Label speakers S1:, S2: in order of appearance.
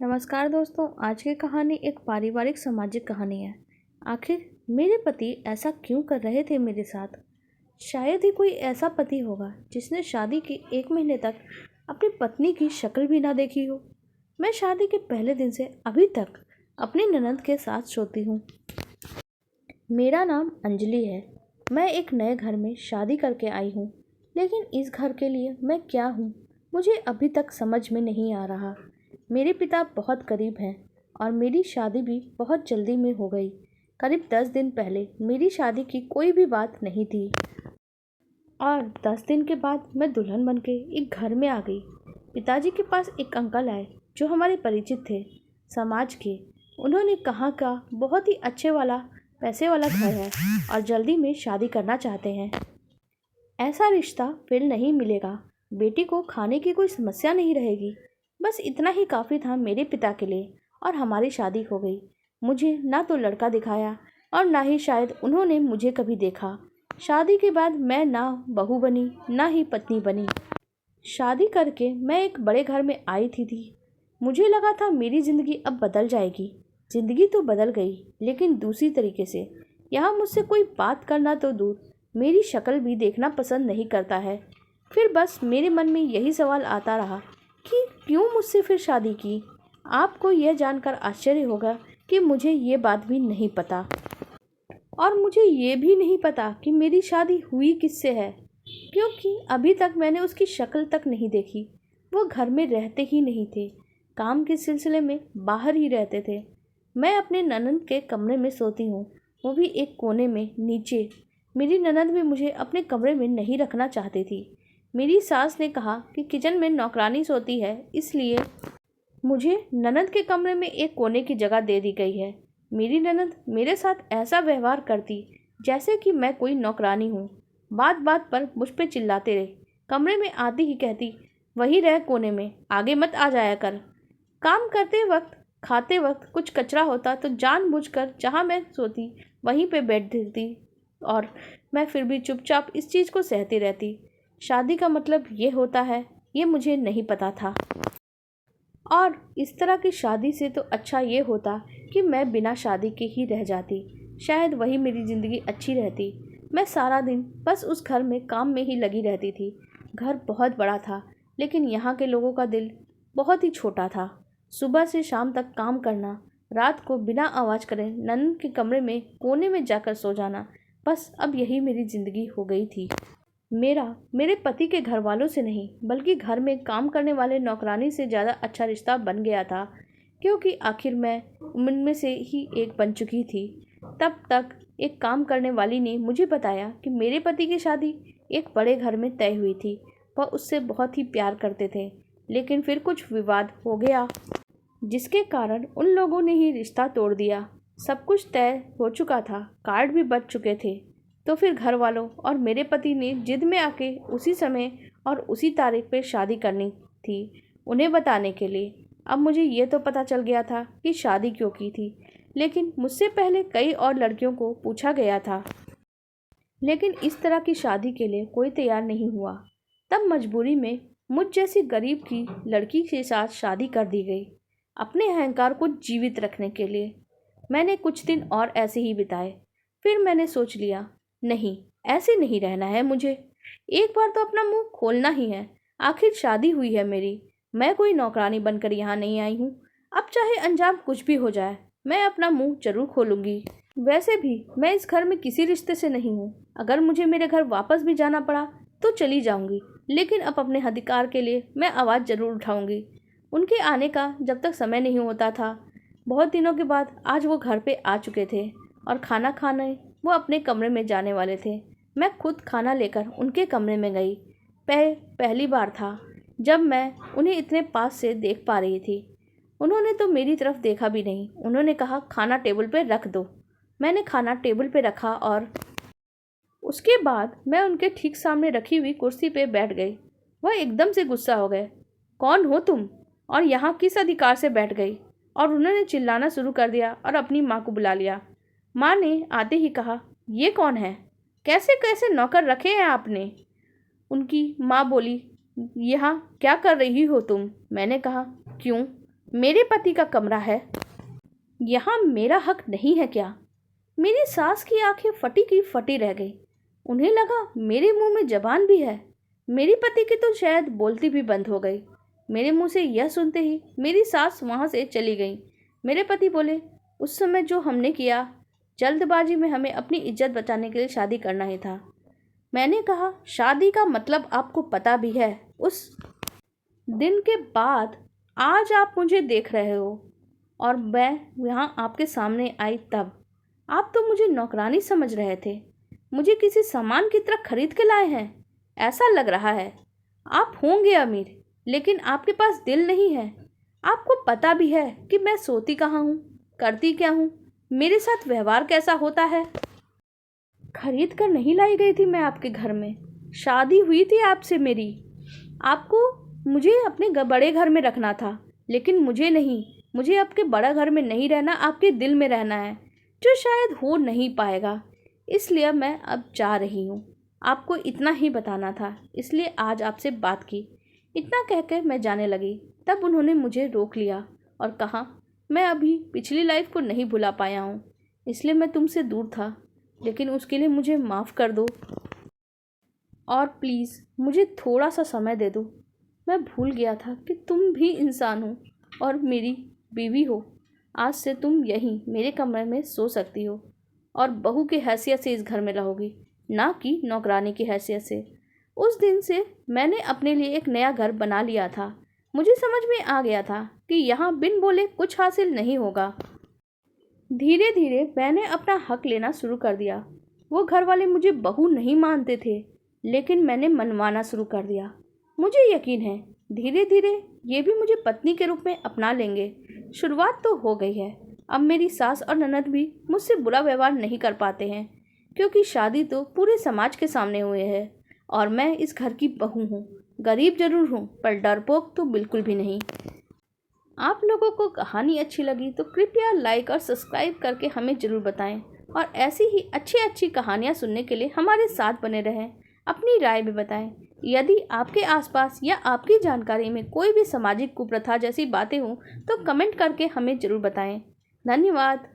S1: नमस्कार दोस्तों। आज की कहानी एक पारिवारिक सामाजिक कहानी है। आखिर मेरे पति ऐसा क्यों कर रहे थे मेरे साथ? शायद ही कोई ऐसा पति होगा जिसने शादी के 1 महीने तक अपनी पत्नी की शक्ल भी ना देखी हो। मैं शादी के पहले दिन से अभी तक अपनी ननद के साथ सोती हूँ। मेरा नाम अंजलि है। मैं एक नए घर में शादी करके आई हूँ, लेकिन इस घर के लिए मैं क्या हूँ मुझे अभी तक समझ में नहीं आ रहा। मेरे पिता बहुत करीब हैं और मेरी शादी भी बहुत जल्दी में हो गई। करीब 10 दिन पहले मेरी शादी की कोई भी बात नहीं थी और 10 दिन के बाद मैं दुल्हन बनके एक घर में आ गई। पिताजी के पास एक अंकल आए जो हमारे परिचित थे समाज के। उन्होंने कहा का बहुत ही अच्छे वाला पैसे वाला घर है और जल्दी में शादी करना चाहते हैं। ऐसा रिश्ता फिर नहीं मिलेगा। बेटी को खाने की कोई समस्या नहीं रहेगी। बस इतना ही काफ़ी था मेरे पिता के लिए और हमारी शादी हो गई। मुझे ना तो लड़का दिखाया और ना ही शायद उन्होंने मुझे कभी देखा। शादी के बाद मैं ना बहू बनी ना ही पत्नी बनी। शादी करके मैं एक बड़े घर में आई थी। मुझे लगा था मेरी ज़िंदगी अब बदल जाएगी। ज़िंदगी तो बदल गई, लेकिन दूसरी तरीके से। यहाँ मुझसे कोई बात करना तो दूर, मेरी शक्ल भी देखना पसंद नहीं करता है। फिर बस मेरे मन में यही सवाल आता रहा कि क्यों मुझसे फिर शादी की। आपको यह जानकर आश्चर्य होगा कि मुझे ये बात भी नहीं पता और मुझे ये भी नहीं पता कि मेरी शादी हुई किससे है, क्योंकि अभी तक मैंने उसकी शक्ल तक नहीं देखी। वो घर में रहते ही नहीं थे, काम के सिलसिले में बाहर ही रहते थे। मैं अपने ननद के कमरे में सोती हूँ, वो भी एक कोने में नीचे। मेरी ननद भी मुझे अपने कमरे में नहीं रखना चाहती थी। मेरी सास ने कहा कि किचन में नौकरानी सोती है, इसलिए मुझे ननद के कमरे में एक कोने की जगह दे दी गई है। मेरी ननद मेरे साथ ऐसा व्यवहार करती जैसे कि मैं कोई नौकरानी हूँ। बात बात पर मुझ पे चिल्लाते रहे। कमरे में आती ही कहती, वही रह कोने में, आगे मत आ जाया कर। काम करते वक्त खाते वक्त कुछ कचरा होता तो जानबूझकर जहाँ मैं सोती वहीं पे बैठ देती और मैं फिर भी चुपचाप इस चीज़ को सहती रहती। शादी का मतलब ये होता है, ये मुझे नहीं पता था। और इस तरह की शादी से तो अच्छा ये होता कि मैं बिना शादी के ही रह जाती। शायद वही मेरी ज़िंदगी अच्छी रहती। मैं सारा दिन बस उस घर में काम में ही लगी रहती थी। घर बहुत बड़ा था, लेकिन यहाँ के लोगों का दिल बहुत ही छोटा था। सुबह से शाम तक काम करना, रात को बिना आवाज़ करे ननद के कमरे में कोने में जाकर सो जाना, बस अब यही मेरी ज़िंदगी हो गई थी। मेरे पति के घर वालों से नहीं, बल्कि घर में काम करने वाले नौकरानी से ज़्यादा अच्छा रिश्ता बन गया था, क्योंकि आखिर मैं उनमें से ही एक बन चुकी थी। तब तक एक काम करने वाली ने मुझे बताया कि मेरे पति की शादी एक बड़े घर में तय हुई थी। वह उससे बहुत ही प्यार करते थे, लेकिन फिर कुछ विवाद हो गया, जिसके कारण उन लोगों ने ही रिश्ता तोड़ दिया। सब कुछ तय हो चुका था, कार्ड भी बच चुके थे। तो फिर घर वालों और मेरे पति ने जिद में आके उसी समय और उसी तारीख पे शादी करनी थी उन्हें बताने के लिए। अब मुझे ये तो पता चल गया था कि शादी क्यों की थी, लेकिन मुझसे पहले कई और लड़कियों को पूछा गया था, लेकिन इस तरह की शादी के लिए कोई तैयार नहीं हुआ। तब मजबूरी में मुझ जैसी गरीब की लड़की के साथ शादी कर दी गई, अपने अहंकार को जीवित रखने के लिए। मैंने कुछ दिन और ऐसे ही बिताए। फिर मैंने सोच लिया, नहीं, ऐसे नहीं रहना है मुझे। एक बार तो अपना मुंह खोलना ही है। आखिर शादी हुई है मेरी, मैं कोई नौकरानी बनकर यहाँ नहीं आई हूँ। अब चाहे अंजाम कुछ भी हो जाए, मैं अपना मुंह जरूर खोलूंगी। वैसे भी मैं इस घर में किसी रिश्ते से नहीं हूँ। अगर मुझे मेरे घर वापस भी जाना पड़ा तो चली जाऊंगी, लेकिन अब अपने अधिकार के लिए मैं आवाज़ ज़रूर उठाऊंगी। उनके आने का जब तक समय नहीं होता था, बहुत दिनों के बाद आज वो घर पे आ चुके थे और खाना खाने वो अपने कमरे में जाने वाले थे। मैं खुद खाना लेकर उनके कमरे में गई। पहली बार था जब मैं उन्हें इतने पास से देख पा रही थी। उन्होंने तो मेरी तरफ देखा भी नहीं। उन्होंने कहा, खाना टेबल पे रख दो। मैंने खाना टेबल पे रखा और उसके बाद मैं उनके ठीक सामने रखी हुई कुर्सी पे बैठ गई। वह एकदम से गुस्सा हो गए। कौन हो तुम और यहाँ किस अधिकार से बैठ गई? और उन्होंने चिल्लाना शुरू कर दिया और अपनी माँ को बुला लिया। माँ ने आते ही कहा, ये कौन है? कैसे कैसे नौकर रखे हैं आपने? उनकी माँ बोली, यहाँ क्या कर रही हो तुम? मैंने कहा, क्यों? मेरे पति का कमरा है, यहाँ मेरा हक नहीं है क्या? मेरी सास की आंखें फटी की फटी रह गई। उन्हें लगा मेरे मुंह में जबान भी है। मेरी पति की तो शायद बोलती भी बंद हो गई। मेरे मुंह से यह सुनते ही मेरी सास वहाँ से चली गई। मेरे पति बोले, उस समय जो हमने किया, जल्दबाजी में हमें अपनी इज्जत बचाने के लिए शादी करना ही था। मैंने कहा, शादी का मतलब आपको पता भी है। उस दिन के बाद आज आप मुझे देख रहे हो और मैं यहाँ आपके सामने आई तब आप तो मुझे नौकरानी समझ रहे थे। मुझे किसी सामान की तरह खरीद के लाए हैं, ऐसा लग रहा है। आप होंगे अमीर, लेकिन आपके पास दिल नहीं है। आपको पता भी है कि मैं सोती कहाँ हूँ, करती क्या हूँ, मेरे साथ व्यवहार कैसा होता है। खरीद कर नहीं लाई गई थी मैं आपके घर में, शादी हुई थी आपसे मेरी। आपको मुझे अपने बड़े घर में रखना था, लेकिन मुझे नहीं। मुझे आपके बड़ा घर में नहीं रहना, आपके दिल में रहना है, जो शायद हो नहीं पाएगा। इसलिए मैं अब जा रही हूँ। आपको इतना ही बताना था, इसलिए आज आपसे बात की। इतना कहकर मैं जाने लगी। तब उन्होंने मुझे रोक लिया और कहा, मैं अभी पिछली लाइफ को नहीं भुला पाया हूँ, इसलिए मैं तुमसे दूर था, लेकिन उसके लिए मुझे माफ़ कर दो और प्लीज़ मुझे थोड़ा सा समय दे दो। मैं भूल गया था कि तुम भी इंसान हो और मेरी बीवी हो। आज से तुम यहीं मेरे कमरे में सो सकती हो और बहू की हैसियत से इस घर में रहोगी, ना कि नौकरानी की हैसियत से। उस दिन से मैंने अपने लिए एक नया घर बना लिया था। मुझे समझ में आ गया था कि यहाँ बिन बोले कुछ हासिल नहीं होगा। धीरे धीरे मैंने अपना हक लेना शुरू कर दिया। वो घर वाले मुझे बहू नहीं मानते थे, लेकिन मैंने मनवाना शुरू कर दिया। मुझे यकीन है धीरे धीरे ये भी मुझे पत्नी के रूप में अपना लेंगे। शुरुआत तो हो गई है। अब मेरी सास और ननद भी मुझसे बुरा व्यवहार नहीं कर पाते हैं, क्योंकि शादी तो पूरे समाज के सामने हुए है और मैं इस घर की बहू हूँ। गरीब जरूर हूँ, पर डरपोक तो बिल्कुल भी नहीं। आप लोगों को कहानी अच्छी लगी तो कृपया लाइक और सब्सक्राइब करके हमें ज़रूर बताएं और ऐसी ही अच्छी अच्छी कहानियाँ सुनने के लिए हमारे साथ बने रहें। अपनी राय भी बताएं। यदि आपके आसपास या आपकी जानकारी में कोई भी सामाजिक कुप्रथा जैसी बातें हों तो कमेंट करके हमें ज़रूर बताएं। धन्यवाद।